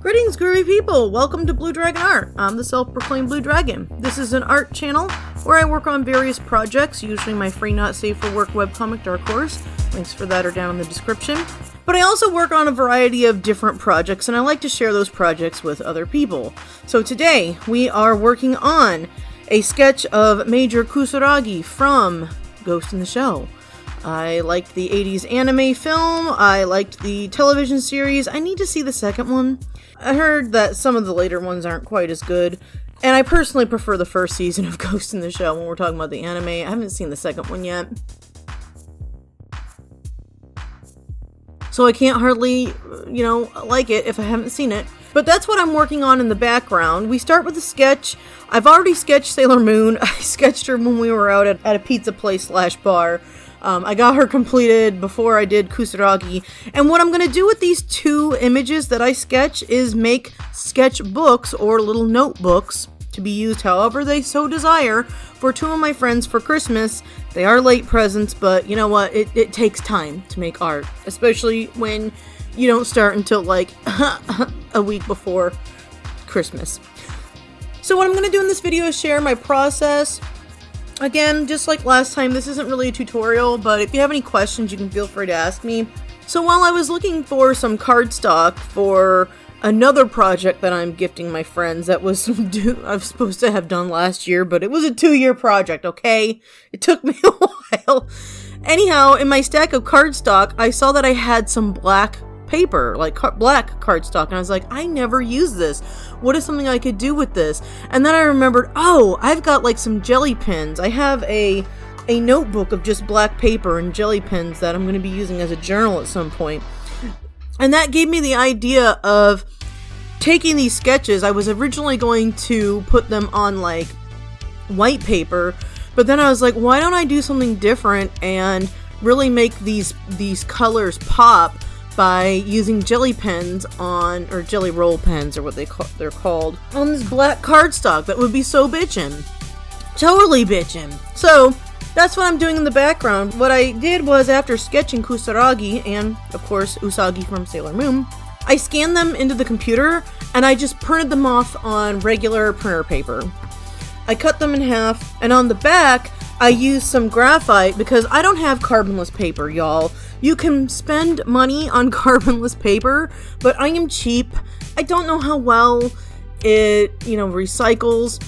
Greetings, groovy people! Welcome to Blue Dragon Art. I'm the self-proclaimed Blue Dragon. This is an art channel where I work on various projects, usually my free not safe for work webcomic Dark Horse. Links for that are down in the description. But I also work on a variety of different projects, and I like to share those projects with other people. So today, we are working on a sketch of Major Kusaragi from Ghost in the Shell. I liked the 80s anime film, I liked the television series. I need to see the second one. I heard that some of the later ones aren't quite as good, and I personally prefer the first season of Ghost in the Shell when we're talking about the anime. I haven't seen the second one yet. So I can't hardly, like it if I haven't seen it. But that's what I'm working on in the background. We start with a sketch. I've already sketched Sailor Moon. I sketched her when we were out at a pizza place / bar. I got her completed before I did Kusaragi. And what I'm going to do with these two images that I sketch is make sketchbooks or little notebooks to be used however they so desire for two of my friends for Christmas. They are late presents, but you know what? It takes time to make art, especially when you don't start until like a week before Christmas. So what I'm going to do in this video is share my process. Again, just like last time, this isn't really a tutorial, but if you have any questions, you can feel free to ask me. So while I was looking for some cardstock for another project that I'm gifting my friends that was I was supposed to have done last year, but it was a 2-year project, okay? It took me a while. Anyhow, in my stack of cardstock, I saw that I had some black paper, like black cardstock, and I was like, I never use this. What is something I could do with this? And then I remembered, oh, I've got like some jelly pins. I have a notebook of just black paper and jelly pins that I'm going to be using as a journal at some point. And that gave me the idea of taking these sketches. I was originally going to put them on like white paper, but then I was like, why don't I do something different and really make these colors pop by using jelly pens or jelly roll pens, or what they're called, on this black cardstock. That would be so bitchin'. Totally bitchin'. So that's what I'm doing in the background. What I did was, after sketching Kusaragi and, of course, Usagi from Sailor Moon, I scanned them into the computer and I just printed them off on regular printer paper. I cut them in half, and on the back, I used some graphite because I don't have carbonless paper, y'all. You can spend money on carbonless paper, but I am cheap. I don't know how well it, recycles.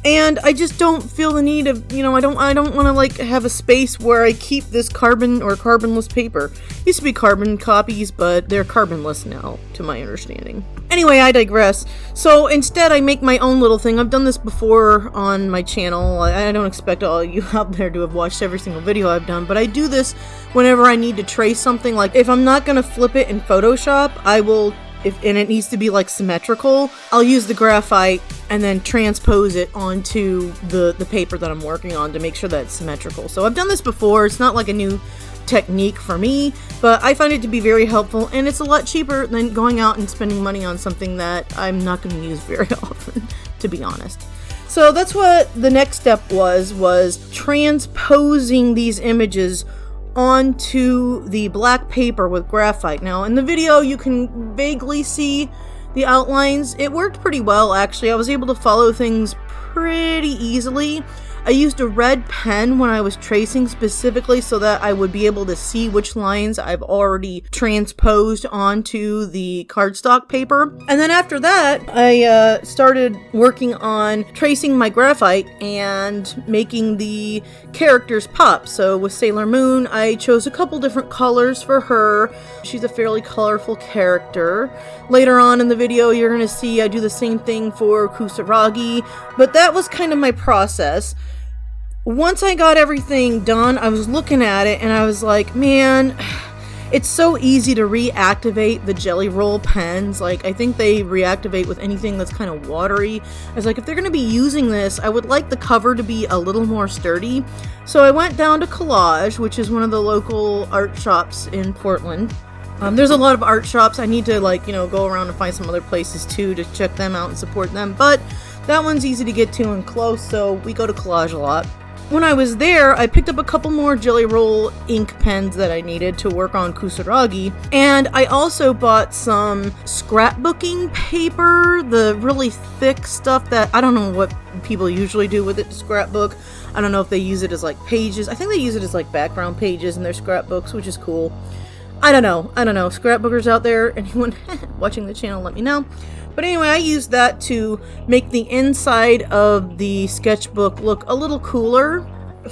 And I just don't feel the need of, I don't want to like have a space where I keep this carbon or carbonless paper. Used to be carbon copies, but they're carbonless now, to my understanding. Anyway, I digress. So instead, I make my own little thing. I've done this before on my channel. I don't expect all you out there to have watched every single video I've done, but I do this whenever I need to trace something. Like, if I'm not going to flip it in Photoshop, I will, and it needs to be like symmetrical, I'll use the graphite and then transpose it onto the paper that I'm working on to make sure that it's symmetrical. So I've done this before. It's not like a new technique for me, but I find it to be very helpful, and it's a lot cheaper than going out and spending money on something that I'm not going to use very often, to be honest. So that's what the next step was transposing these images onto the black paper with graphite. Now, in the video, you can vaguely see the outlines. It worked pretty well, actually. I was able to follow things pretty easily. I used a red pen when I was tracing, specifically so that I would be able to see which lines I've already transposed onto the cardstock paper. And then after that, I started working on tracing my graphite and making the characters pop. So with Sailor Moon, I chose a couple different colors for her. She's a fairly colorful character. Later on in the video, you're going to see I do the same thing for Kusaragi, but that was kind of my process. Once I got everything done, I was looking at it and I was like, man, it's so easy to reactivate the jelly roll pens. Like, I think they reactivate with anything that's kind of watery. I was like, if they're going to be using this, I would like the cover to be a little more sturdy. So I went down to Collage, which is one of the local art shops in Portland. There's a lot of art shops. I need to go around and find some other places too to check them out and support them. But that one's easy to get to and close, so we go to Collage a lot. when I was there, I picked up a couple more Jelly Roll ink pens that I needed to work on Kusaragi, and I also bought some scrapbooking paper, the really thick stuff that I don't know what people usually do with it to scrapbook. I don't know if they use it as like pages. I think they use it as like background pages in their scrapbooks, which is cool. I don't know. Scrapbookers out there, anyone watching the channel, let me know. But anyway, I used that to make the inside of the sketchbook look a little cooler.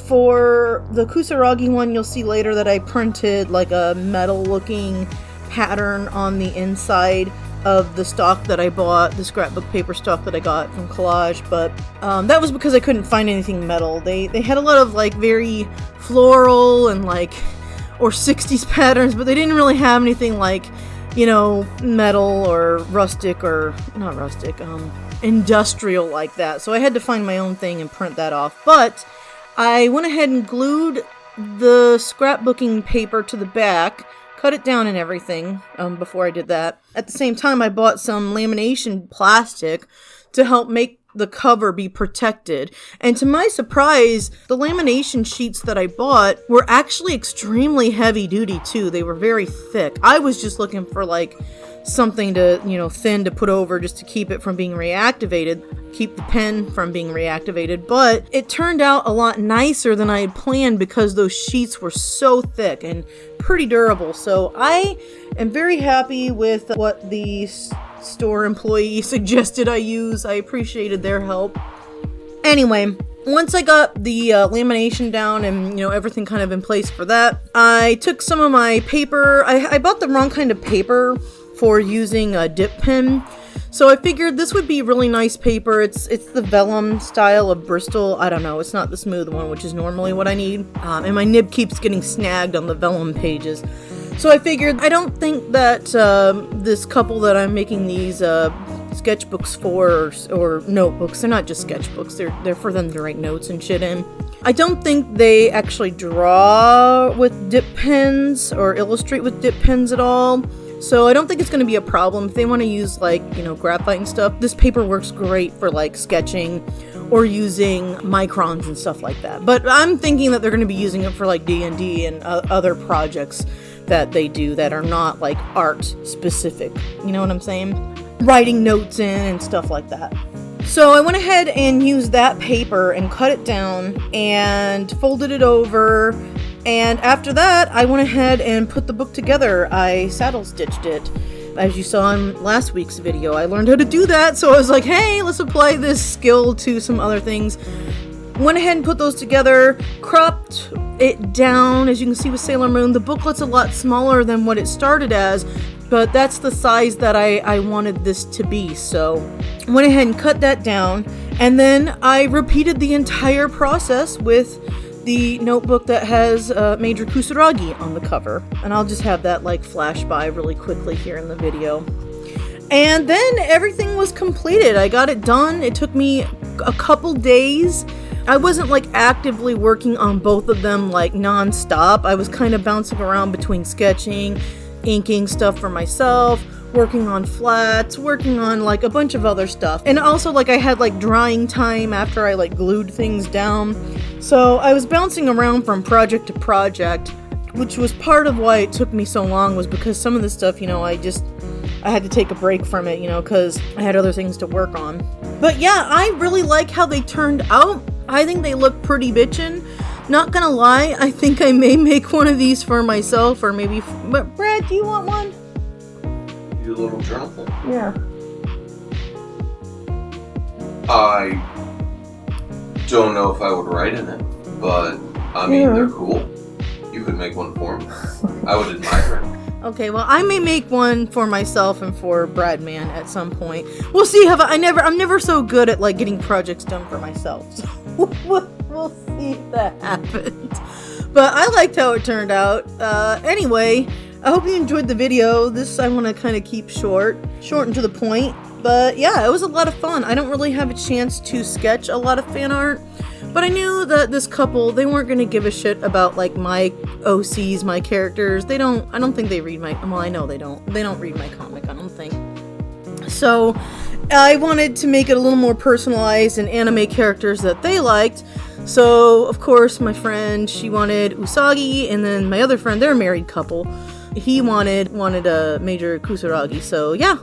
For the Kusaragi one, you'll see later that I printed like a metal looking pattern on the inside of the stock that I bought, the scrapbook paper stock that I got from Collage, but that was because I couldn't find anything metal. They had a lot of like very floral and like, or 60s patterns, but they didn't really have anything like, you know, metal or rustic, or not rustic, industrial like that. So I had to find my own thing and print that off. But I went ahead and glued the scrapbooking paper to the back, cut it down and everything before I did that. At the same time, I bought some lamination plastic to help make the cover be protected. And to my surprise, the lamination sheets that I bought were actually extremely heavy duty too. They were very thick. I was just looking for like something to, you know, thin to put over just to keep it from being reactivated, keep the pen from being reactivated, but it turned out a lot nicer than I had planned because those sheets were so thick and pretty durable. So I am very happy with what the store employee suggested I use. I appreciated their help. Anyway, once I got the lamination down and, you know, everything kind of in place for that, I took some of my paper. I bought the wrong kind of paper for using a dip pen. So I figured this would be really nice paper. It's the vellum style of Bristol. I don't know, it's not the smooth one, which is normally what I need. And my nib keeps getting snagged on the vellum pages. So I figured, I don't think that this couple that I'm making these sketchbooks for, or notebooks, they're not just sketchbooks, they're for them to write notes and shit in. I don't think they actually draw with dip pens or illustrate with dip pens at all. So I don't think it's going to be a problem. If they want to use like, you know, graphite and stuff, this paper works great for like sketching or using microns and stuff like that. But I'm thinking that they're going to be using it for like D&D and other projects that they do that are not like art specific. You know what I'm saying? Writing notes in and stuff like that. So I went ahead and used that paper and cut it down and folded it over. And after that, I went ahead and put the book together. I saddle stitched it. As you saw in last week's video, I learned how to do that. So I was like, hey, let's apply this skill to some other things. Went ahead and put those together, cropped it down. As you can see with Sailor Moon, the booklet's a lot smaller than what it started as, but that's the size that I wanted this to be. So went ahead and cut that down. And then I repeated the entire process with the notebook that has Major Kusaragi on the cover. And I'll just have that like flash by really quickly here in the video. And then everything was completed. I got it done. It took me a couple days. I wasn't like actively working on both of them like non-stop. I was kind of bouncing around between sketching, inking stuff for myself, working on flats, working on like a bunch of other stuff. And also like I had like drying time after I like glued things down. So I was bouncing around from project to project, which was part of why it took me so long, was because some of the stuff, you know, I had to take a break from it, you know, because I had other things to work on. But yeah, I really like how they turned out. I think they look pretty bitchin'. Not gonna lie, I think I may make one of these for myself, or maybe... But Brad, do you want one? You a little journal thing? Yeah. I don't know if I would write in it, but I mean, they're cool. You could make one for me. I would admire it. Okay, well, I may make one for myself and for Bradman at some point. We'll see. I'm never so good at like getting projects done for myself. So we'll see if that happens. But I liked how it turned out. Anyway, I hope you enjoyed the video. This I want to kind of keep short and to the point. But yeah, it was a lot of fun. I don't really have a chance to sketch a lot of fan art. But I knew that this couple, they weren't going to give a shit about, like, my OCs, my characters. I don't think they read well, I know they don't. They don't read my comic, I don't think. So, I wanted to make it a little more personalized and anime characters that they liked. So, of course, my friend, she wanted Usagi, and then my other friend, they're a married couple. He wanted a Major Kusaragi. So, yeah.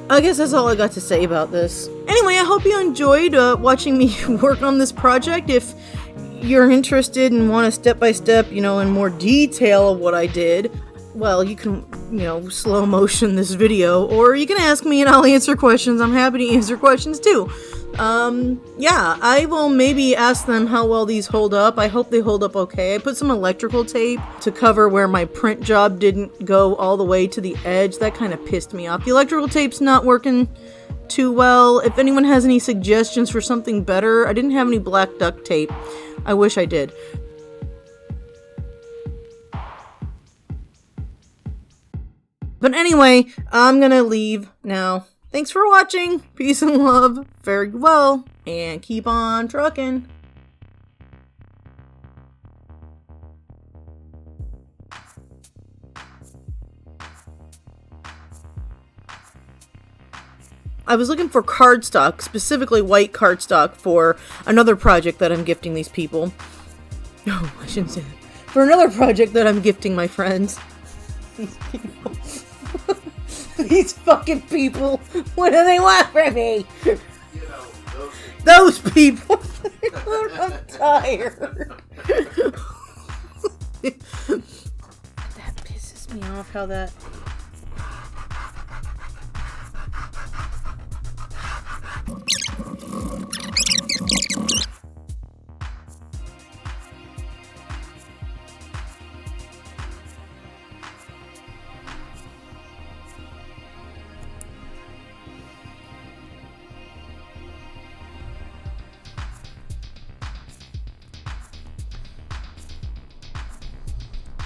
I guess that's all I got to say about this. Anyway, I hope you enjoyed watching me work on this project. If you're interested and want a step-by-step, in more detail of what I did, well, you can, slow motion this video, or you can ask me and I'll answer questions. I'm happy to answer questions too. Yeah, I will maybe ask them how well these hold up. I hope they hold up okay. I put some electrical tape to cover where my print job didn't go all the way to the edge. That kind of pissed me off. The electrical tape's not working too well. If anyone has any suggestions for something better, I didn't have any black duct tape. I wish I did. But anyway, I'm gonna leave now. Thanks for watching. Peace and love. Very well. And keep on trucking. I was looking for cardstock, specifically white cardstock, for another project that I'm gifting these people. No, I shouldn't say that. For another project that I'm gifting my friends. These people. These fucking people. What do they want from me? Those people. I'm tired. That pisses me off how that...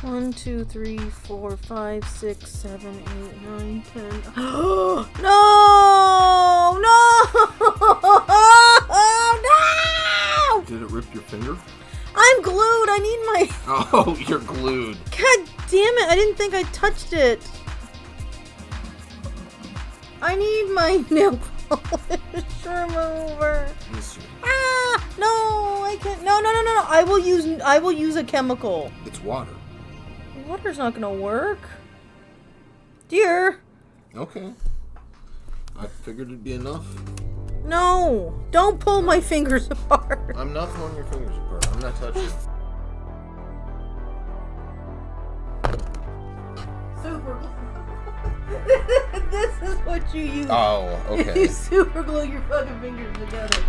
One, 2, 3, 4, 5, 6, 7, 8, 9, 10. No! No! Did it rip your finger? I'm glued. I need my... Oh, you're glued. God damn it. I didn't think I touched it. I need my nail polish remover. Ah! No, I can't. No. I will use a chemical. It's water. Water's not gonna work. Dear. Okay. I figured it'd be enough. No. Don't pull my fingers apart. I'm not pulling your fingers apart. I'm not touching. Super glue. This is what you use. Oh, okay. You super glue your fucking fingers together.